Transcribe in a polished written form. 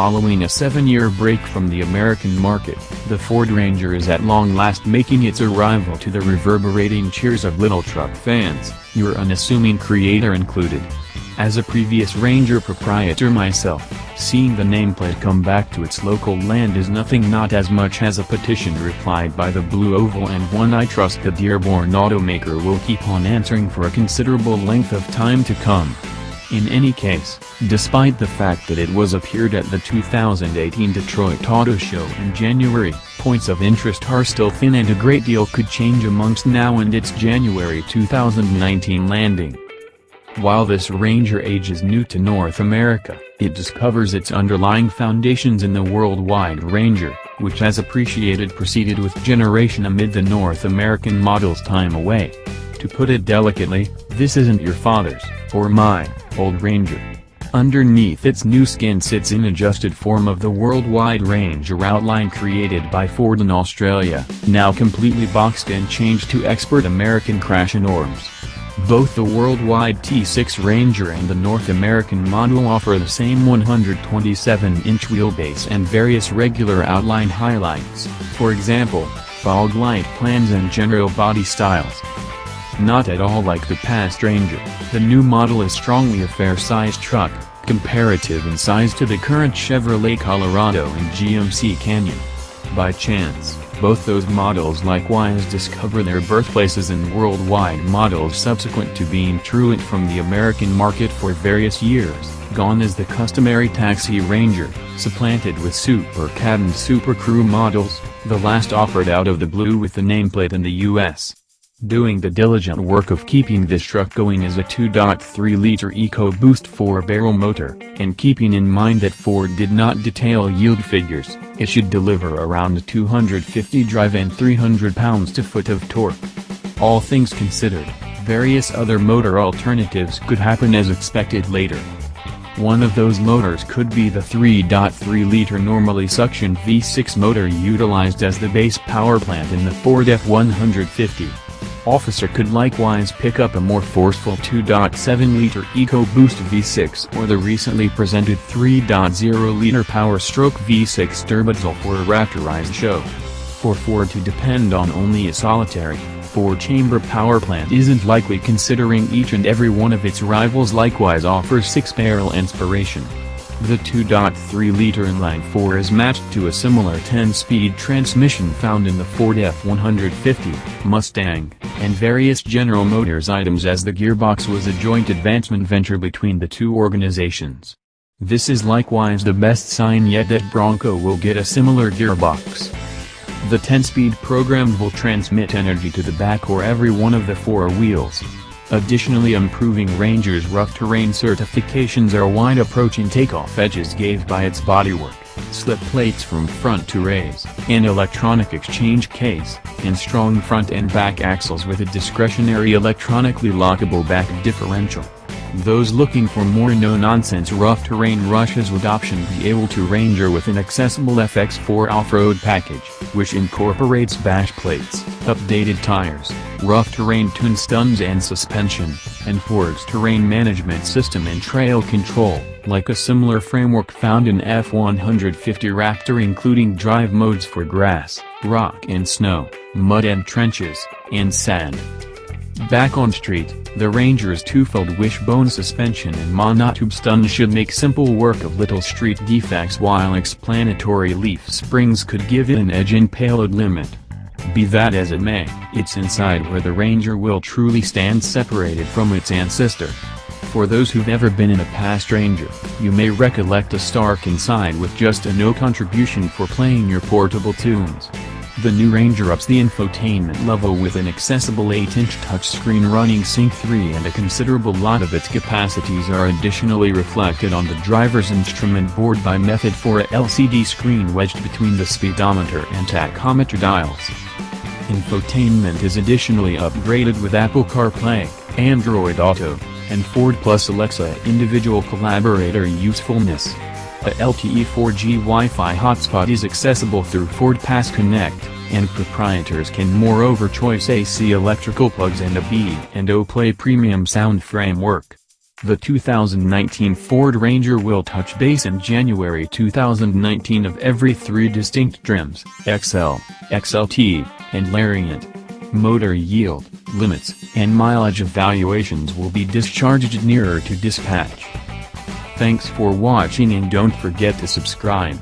Following a 7-year break from the American market, the Ford Ranger is at long last making its arrival to the reverberating cheers of little truck fans, your unassuming creator included. As a previous Ranger proprietor myself, seeing the nameplate come back to its local land is nothing, not as much as a petition replied by the Blue Oval, and one I trust the Dearborn automaker will keep on answering for a considerable length of time to come. In any case, despite the fact that it was appeared at the 2018 Detroit Auto Show in January, points of interest are still thin and a great deal could change amongst now and its January 2019 landing. While this Ranger age is new to North America, it discovers its underlying foundations in the worldwide Ranger, which has proceeded with generation amid the North American model's time away. To put it delicately, this isn't your father's, or my, old Ranger. Underneath its new skin sits an adjusted form of the worldwide Ranger outline created by Ford in Australia, now completely boxed and changed to expert American crash norms. Both the worldwide T6 Ranger and the North American model offer the same 127-inch wheelbase and various regular outline highlights, for example, fog light plans and general body styles. Not at all like the past Ranger, the new model is strongly a fair-sized truck, comparative in size to the current Chevrolet Colorado and GMC Canyon. By chance, both those models likewise discover their birthplaces in worldwide models subsequent to being truant from the American market for various years. Gone is the customary taxi Ranger, supplanted with SuperCab and SuperCrew models, the last offered out of the blue with the nameplate in the US. Doing the diligent work of keeping this truck going is a 2.3-liter EcoBoost 4-barrel motor, and keeping in mind that Ford did not detail yield figures, it should deliver around 250 drive and 300 pounds-to-foot of torque. All things considered, various other motor alternatives could happen as expected later. One of those motors could be the 3.3-liter normally suction V6 motor utilized as the base power plant in the Ford F-150. Officer could likewise pick up a more forceful 2.7-liter EcoBoost V6 or the recently presented 3.0-liter Power-Stroke V6 turbodiesel for a Raptorized show. For Ford to depend on only a solitary, 4-chamber power plant isn't likely, considering each and every one of its rivals likewise offers 6-barrel inspiration. The 2.3-liter inline-4 is matched to a similar 10-speed transmission found in the Ford F-150, Mustang, and various General Motors items, as the gearbox was a joint advancement venture between the two organizations. This is likewise the best sign yet that Bronco will get a similar gearbox. The 10-speed programmable transmit energy to the back or every one of the 4 wheels. Additionally, improving Ranger's rough terrain certifications are wide approach and takeoff edges gave by its bodywork, slip plates from front to raise, an electronic exchange case, and strong front and back axles with a discretionary electronically lockable back differential. Those looking for more no-nonsense rough terrain rushes would option be able to Ranger with an accessible FX4 off-road package, which incorporates bash plates, updated tires, rough terrain tune stuns and suspension, and Ford's terrain management system and trail control, like a similar framework found in F-150 Raptor, including drive modes for grass, rock and snow, mud and trenches, and sand. Back on street, the Ranger's twofold wishbone suspension and monotube stuns should make simple work of little street defects, while explanatory leaf springs could give it an edge and payload limit. Be that as it may, it's inside where the Ranger will truly stand separated from its ancestor. For those who've ever been in a past Ranger, you may recollect a stark inside with just a no contribution for playing your portable tunes. The new Ranger ups the infotainment level with an accessible 8-inch touchscreen running Sync 3, and a considerable lot of its capacities are additionally reflected on the driver's instrument board by method for a LCD screen wedged between the speedometer and tachometer dials. Infotainment is additionally upgraded with Apple CarPlay, Android Auto, and Ford Plus Alexa individual collaborator usefulness. A LTE 4G Wi-Fi hotspot is accessible through Ford Pass Connect, and proprietors can moreover choose AC electrical plugs and a B&O Play premium sound framework. The 2019 Ford Ranger will touch base in January 2019 of every 3 distinct trims: XL, XLT, and Lariat. Motor yield, limits, and mileage evaluations will be discharged nearer to dispatch. Thanks for watching and don't forget to subscribe.